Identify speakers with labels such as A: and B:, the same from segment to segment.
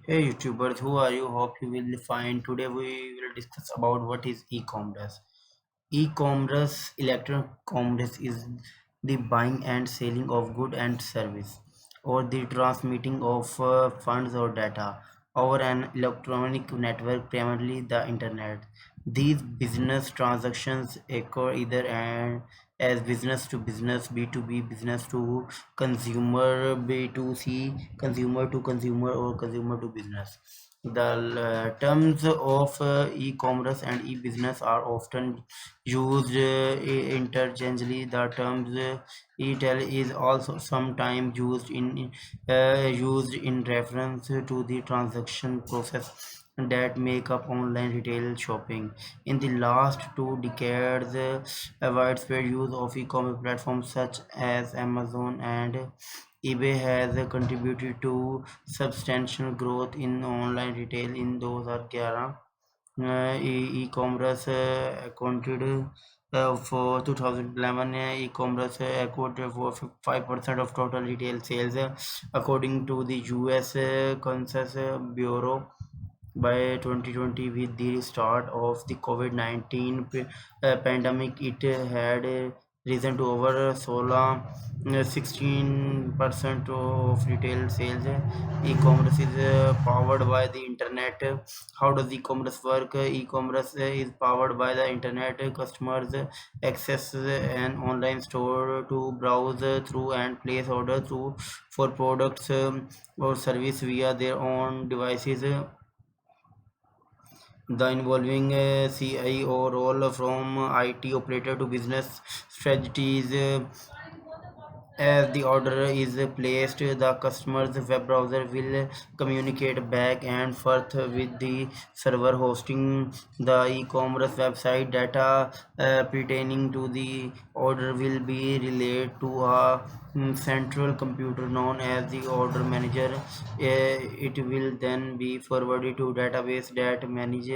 A: Hey YouTubers, who are you? Hope you will fine. Today we will discuss about what is e-commerce. E-commerce, electronic commerce is the buying and selling of good and service, or the transmitting of funds or data over an electronic network, primarily the internet. These business transactions occur either as business to business, B2B, business to consumer, B2C, consumer to consumer, or consumer to business. The terms of e-commerce and e-business are often used interchangeably. The terms e-tail is also sometimes used in reference to the transaction process that make up online retail shopping. In the last 2 decades, a widespread use of e-commerce platforms such as Amazon and eBay has contributed to substantial growth in online retail in 2011. E-commerce accounted for 2011, e-commerce accounted for 5% of total retail sales, according to the US Census Bureau. By 2020, with the start of the COVID-19 pandemic, it had risen to over 16% of retail sales. E-commerce is powered by the internet. How does e-commerce work? E-commerce is powered by the internet. Customers access an online store to browse through and place order through for products or service via their own devices. The involving CIO role, from IT operator to business strategies. As the order is placed, the customer's web browser will communicate back and forth with the server hosting the e-commerce website. Data pertaining to the order will be relayed to a central computer known as the order manager. It will then be forwarded to database that manage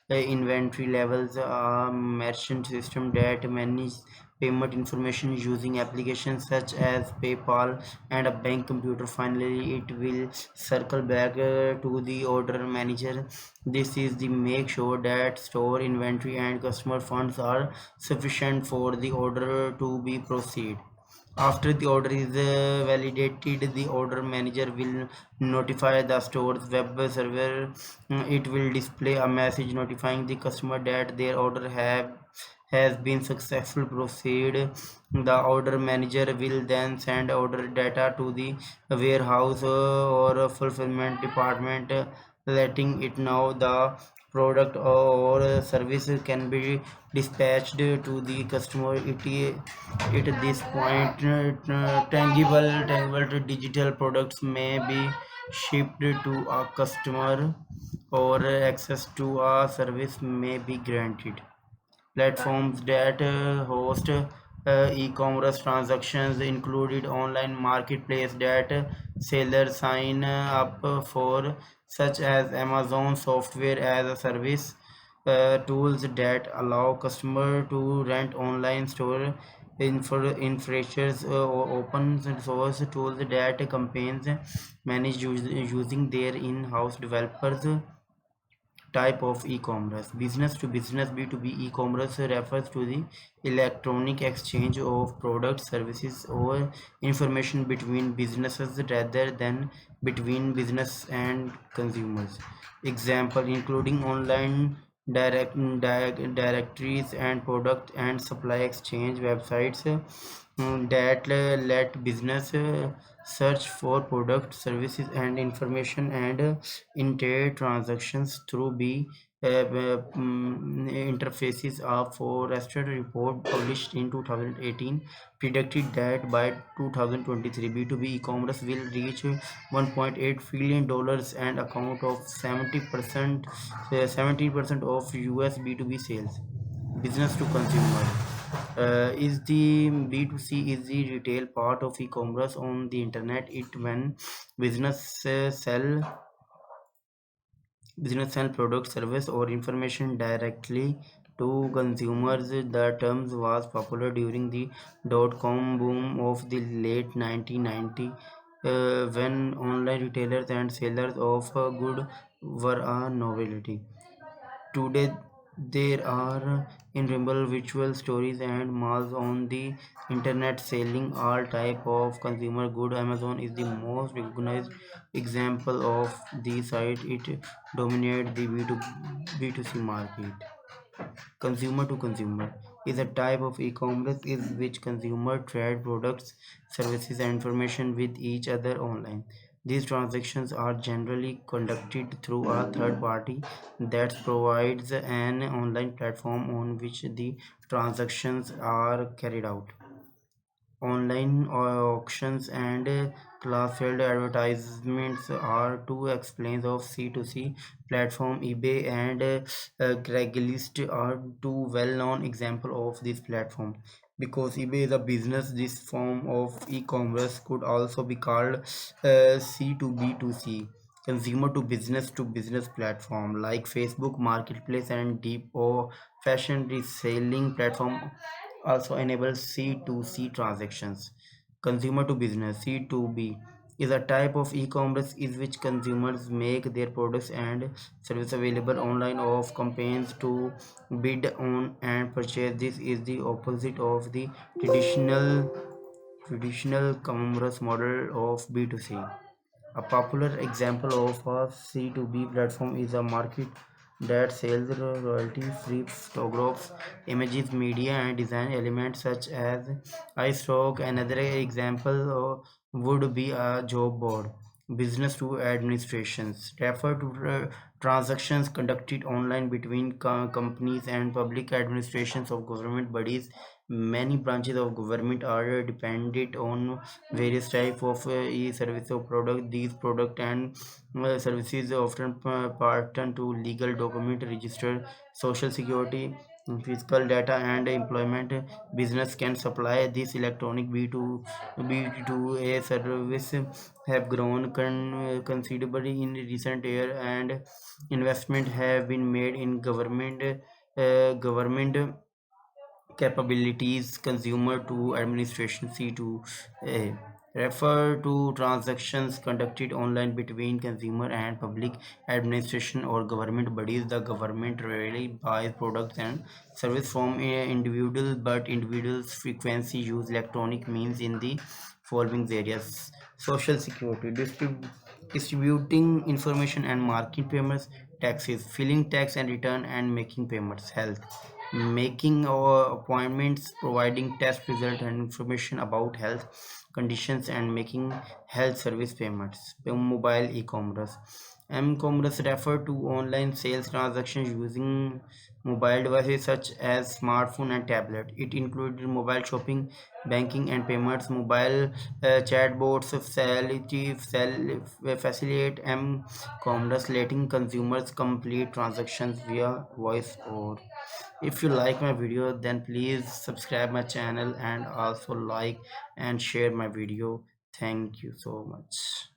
A: inventory levels, a merchant system that manage payment information using applications such as PayPal, and a bank computer. Finally, it will circle back to the order manager. This is the make sure that store inventory and customer funds are sufficient for the order to be proceed. After the order is validated, the order manager will notify the store's web server. It will display a message notifying the customer that their order has been successful proceed. The order manager will then send order data to the warehouse or fulfillment department, letting it know the product or service can be dispatched to the customer. At this point, tangible to digital products may be shipped to a customer, or access to a service may be granted. Platforms that host e-commerce transactions included online marketplace that sellers sign up for, such as Amazon software as a service, tools that allow customer to rent online store infrastructures, or open source tools that campaigns manage using their in-house developers. Type of e-commerce: business to business, B2B. E-commerce refers to the electronic exchange of products, services, or information between businesses rather than between business and consumers. Example including online directories and product and supply exchange websites that let business search for product, services, and information, and inter transactions through B interfaces. A Forrester report published in 2018 predicted that by 2023, B2B e-commerce will reach $1.8 trillion and account of 70% of US B2B sales. Business to consumer is the B2C is the retail part of e-commerce on the internet. It when business sell products, service, or information directly to consumers. The term was popular during the dot-com boom of the late 1990s. when online retailers and sellers of good were a novelty. Today, there are innumerable virtual stores and malls on the internet selling all type of consumer good. Amazon is the most recognized example of the site. It dominates the B2C market. Consumer to consumer is a type of e-commerce in which consumer trade products, services, and information with each other online. These transactions are generally conducted through a third party that provides an online platform on which the transactions are carried out. Online auctions and classified advertisements are two explains of C2C platform. eBay and Craigslist are two well-known examples of this platform. Because eBay is a business, this form of e-commerce could also be called C2B2C, consumer to business platform like Facebook Marketplace and deep or fashion reselling platform also enables C2C transactions. Consumer to business C2B is a type of e-commerce in which consumers make their products and service available online of campaigns to bid on and purchase. This is the opposite of the traditional commerce model of B2C. A popular example of a C2B platform is a market that sells royalty-free photographs, images, media, and design elements such as iStock. Another example would be a job board. Business to administrations refer to transactions conducted online between companies and public administrations of government bodies. Many branches of government are dependent on various type of e-service or product. These product and services often pertain to legal document, register, social security, fiscal data, and employment. Business can supply this electronic B2A service have grown considerably in recent year, and investment have been made in government capabilities. Consumer to administration C2A refer to transactions conducted online between consumer and public administration or government bodies. The government rarely buys products and service from individuals, but individuals frequently use electronic means in the following areas: social security, distributing information and marking payments; taxes, filing tax and return and making payments; health, making appointments, providing test result and information about health conditions, and making health service payments. Mobile e-commerce. M-commerce refer to online sales transactions using mobile devices such as smartphone and tablet. It included mobile shopping, banking, and payments. Mobile chatbots facilitate m-commerce, letting consumers complete transactions via voice or. If you like my video, then please subscribe my channel and also like and share my video. Thank you so much.